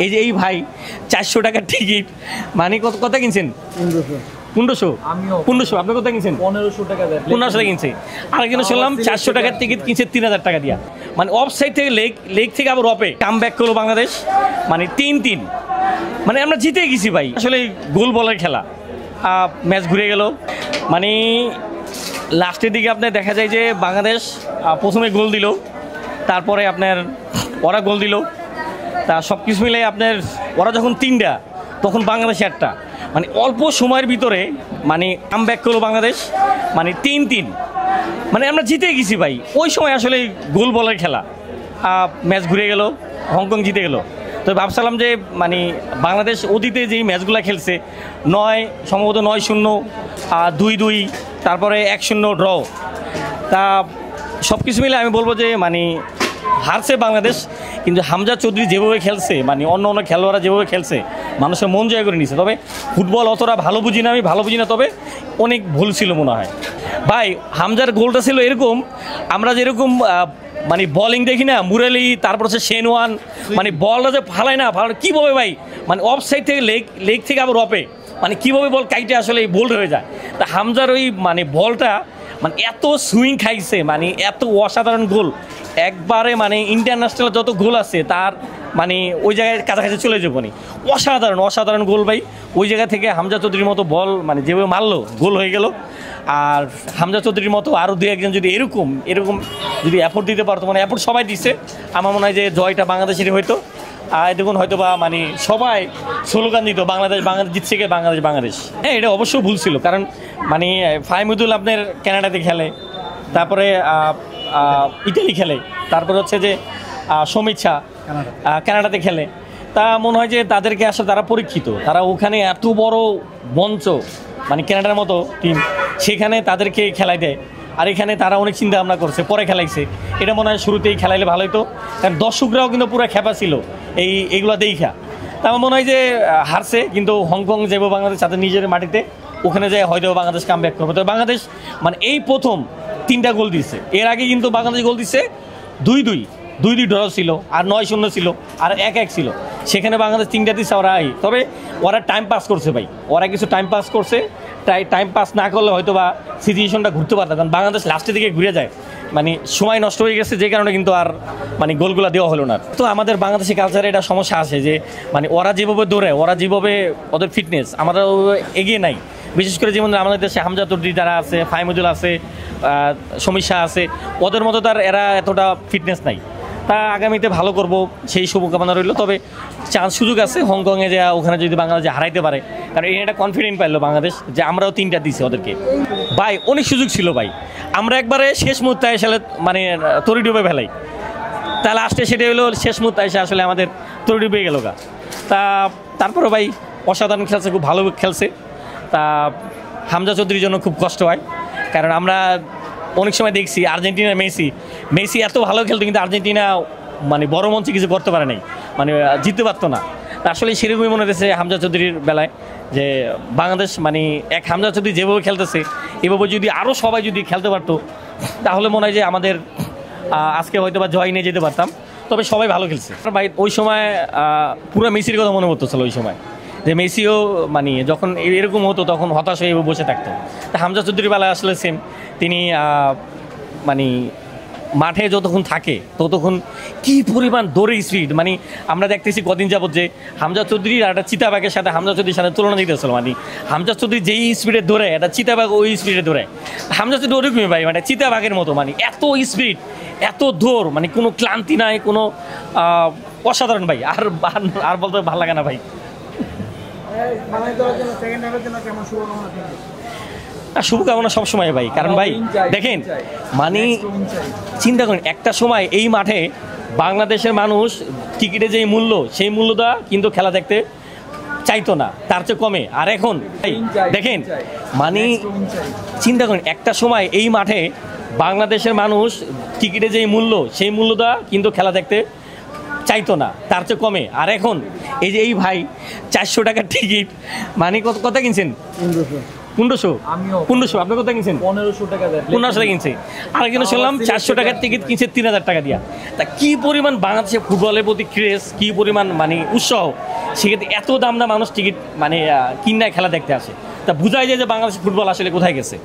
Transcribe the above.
এই যে এই ভাই 400 টাকার টিকিট মানে কত কিনছেন? 1500। 1500 আপনি কত কিনছেন? 1500 টাকা। 1500 টাকা কিনছে। আরেকজন শুনলাম 400 টাকার টিকিট কিনছে 3000 টাকা দিয়া। মানে অফ সাইড থেকে লেগ থেকে আবার অপে কাম ব্যাক করলো বাংলাদেশ, মানে 3-3। মানে আমরা জিতে গেছি ভাই। আসলে গোল বলের খেলা, ম্যাচ ঘুরে গেল। মানে লাস্টের দিকে আপনার দেখা যায় যে বাংলাদেশ প্রথমে গোল দিল, তারপরে আপনার ওরা গোল দিল, তা সব কিছু মিলে আপনার ওরা যখন 3টা তখন বাংলাদেশ 1টা, মানে অল্প সময়ের ভিতরে মানে কাম ব্যাক করলো বাংলাদেশ, মানে 3-3। মানে আমরা জিতে গেছি ভাই। ওই সময় আসলে গোল বলের খেলা, ম্যাচ ঘুরে গেল, হংকং জিতে গেল। তো ভাবছিলাম যে মানে বাংলাদেশ অতীতে যেই ম্যাচগুলো খেলছে, সম্ভবত 9-0, 2-2, তারপরে 1-0 ড্র, তা সব কিছু মিলে আমি বলবো যে মানে হারছে বাংলাদেশ। কিন্তু হামজা চৌধুরী যেভাবে খেলছে, মানে অন্য খেলোয়াড়রা যেভাবে খেলছে, মানুষের মন জয় করে নিছে। তবে ফুটবল অতটা ভালো বুঝি না, আমি ভালো বুঝি না, তবে অনেক ভুল ছিল মনে হয় ভাই। হামজার গোলটা ছিল এরকম, আমরা যেরকম মানে বলিং দেখি না, মুরালি, তারপর হচ্ছে শেনওয়ান, মানে বলটা যে ফালায় না, কীভাবে ভাই, মানে অফ সাইড থেকে লেগ থেকে আবার অপে, মানে কীভাবে বল কাইটে আসলে বোল্ড হয়ে যায়। তা হামজার ওই মানে বলটা মানে এত সুইং খাইছে, মানে এত অসাধারণ গোল একবারে, মানে ইন্টারন্যাশনাল যত গোল আছে তার মানে ওই জায়গায় কাছাকাছি চলে যাবো নি। অসাধারণ গোল ভাই। ওই জায়গা থেকে হামজা চৌধুরীর মতো বল মানে যেভাবে মারলো, গোল হয়ে গেল। আর হামজা চৌধুরীর মতো আরও 2-1 যদি এরকম যদি অ্যাফোর্ট দিতে পারতো, মানে অ্যাফোর্ট সবাই দিচ্ছে, আমার মনে হয় যে জয়টা বাংলাদেশেরই হয়তো। আর দেখুন হয়তো বা মানে সবাই স্লোগান দিত বাংলাদেশ জিতছে, গে বাংলাদেশ। হ্যাঁ, এটা অবশ্যই ভুল ছিল, কারণ মানে ফাহিমুদুল আপনার কানাডাতে খেলে, তারপরে ইটালি খেলে, তারপরে হচ্ছে যে সমিত শাহ কানাডাতে খেলে। তা মনে হয় যে তাদেরকে আসলে তারা পরীক্ষিত, তারা ওখানে এত বড় মঞ্চ, মানে কানাডার মতো টিম, সেখানে তাদেরকে খেলাই দেয়। আর এখানে তারা অনেক চিন্তা ভাবনা করছে, পরে খেলাইছে। এটা মনে হয় শুরুতেই খেলাইলে ভালো হতো, কারণ দর্শকরাও কিন্তু পুরো খেপা ছিল এইগুলো দেখা। তা আমার মনে হয় যে হারছে, কিন্তু হংকং যাবো বাংলাদেশ তাদের নিজের মাটিতে, ওখানে যায় হয়তো বাংলাদেশ কাম ব্যাক করবে। তো বাংলাদেশ মানে এই প্রথম 3টা গোল দিচ্ছে। এর আগে কিন্তু বাংলাদেশ গোল দিচ্ছে 2-2 ড্র ছিল, আর 9-0 ছিল, আর 1-1 ছিল। সেখানে বাংলাদেশ 3টা দিচ্ছে ওরা। তবে ওরা টাইম পাস করছে ভাই, ওরা কিছু টাইম পাস করছে। টাইম পাস না করলে হয়তো বা সিচুয়েশনটা ঘুরতে পারতো, কারণ বাংলাদেশ লাস্টের দিকে ঘুরে যায়, মানে সময় নষ্ট হয়ে গেছে, যে কারণে কিন্তু আর মানে গোলগুলা দেওয়া হলো না। তো আমাদের বাংলাদেশি কালচারে এটা সমস্যা আছে যে মানে ওরা যেভাবে দৌড়ে, ওরা যেভাবে ওদের ফিটনেস, আমাদের এগিয়ে নাই। বিশেষ করে যেমন আমাদের দেশে হামজা চৌধুরী যারা আছে, ফাহিমুদুল আছে, সমীর শাহ আছে, ওদের মতো তার এরা এতটা ফিটনেস নাই। তা আগামীতে ভালো করব সেই শুভকামনা রইল। তবে সুযোগ আছে হংকংয়ে যে ওখানে যদি বাংলাদেশে হারাইতে পারে, কারণ এটা কনফিডেন্ট পাইলো বাংলাদেশ যে আমরাও 3টা দিছি ওদেরকে। ভাই অনেক সুযোগ ছিল ভাই, আমরা একবারে শেষ মুহূর্তে এসে মানে তরি ডুবে ফেলাই। তা লাস্টে সেটা হলো শেষ মুহূর্তে এসে আসলে আমাদের তরি ডুবে গেল গা। তা তারপরে ভাই অসাধারণ খেলছে, খুব ভালো খেলছে। তা হামজা চৌধুরীর জন্য খুব কষ্ট হয়, কারণ আমরা অনেক সময় দেখছি আর্জেন্টিনার মেসি এত ভালো খেলতো, কিন্তু আর্জেন্টিনা মানে বড় মঞ্চে কিছু করতে পারে নাই, মানে জিততে পারতো না। আসলে সেরকমই মনে হয়েছে হামজা চৌধুরীর বেলায়, যে বাংলাদেশ মানে হামজা চৌধুরী যেভাবে খেলতেছে, এভাবে যদি আরও সবাই যদি খেলতে পারতো, তাহলে মনে হয় যে আমাদের আজকে হয়তো বা জয় নিয়ে যেতে পারতাম। তবে সবাই ভালো খেলছে ভাই। ওই সময় পুরো মেসির কথা মনে পড়তেছিল ওই সময়, যে মেসিও মানে যখন এরকম হতো তখন হতাশ হয়ে বসে থাকতো। তা হামজা চৌধুরীর বেলায় আসলে সেম, তিনি মানে মাঠে যতক্ষণ থাকে ততক্ষণ কি পরিমাণ দৌড়ের স্পিড, মানে আমরা দেখতেছি কদিন যাবত যে হামজা চৌধুরীর আর একটা চিতাবাঘের সাথে হামজা চৌধুরীর সাথে তুলনা দিতেছিল। মানে হামজা চৌধুরী যেই স্পিডে দৌড়ে, একটা চিতাবাঘ ওই স্পিডে দৌড়ে। হামজা চৌধুরী ওরকমই ভাই, মানে চিতাবাঘের মতো, মানে এত স্পিড, এত দৌড়, মানে কোনো ক্লান্তি নাই, কোনো অসাধারণ ভাই। আর বলতে ভালো লাগে না ভাই। শুভকামনা সবসময় ভাই, কারণ ভাই দেখেন মানে চিন্তা করেন, একটা সময় এই মাঠে বাংলাদেশের মানুষ টিকিটের যেই মূল্য, সেই মূল্যটা কিন্তু খেলা দেখতে চাইতো না, তার চেয়ে কমে। আর এখন দেখেন মানে চিন্তা করেন, একটা সময় এই মাঠে বাংলাদেশের মানুষ টিকিটের যেই মূল্য, সেই মূল্যটা কিন্তু খেলা দেখতে চাইতো না, তার চেয়ে কমে। আর এখন এই যে এই ভাই 400 টাকার টিকিট মানে কত কিনছেন? 1500 আমিও 1500 আপনি কোথায় কিনছেন? 1500 টাকা দেয় 1500 টাকা কিনছে। আরেকজন শুনলাম 400 টাকার টিকিট কিনছে 3000 টাকা দিয়া। তা কি পরিমাণ বাংলাদেশে ফুটবলের প্রতি ক্রেজ, কি পরিমাণ মানে উৎসাহ, সেক্ষেত্রে এত দাম না মানুষ টিকিট মানে কিনে খেলা দেখতে আসে। তা বোঝাই যায় যে বাংলাদেশ ফুটবল আসলে কোথায় গেছে।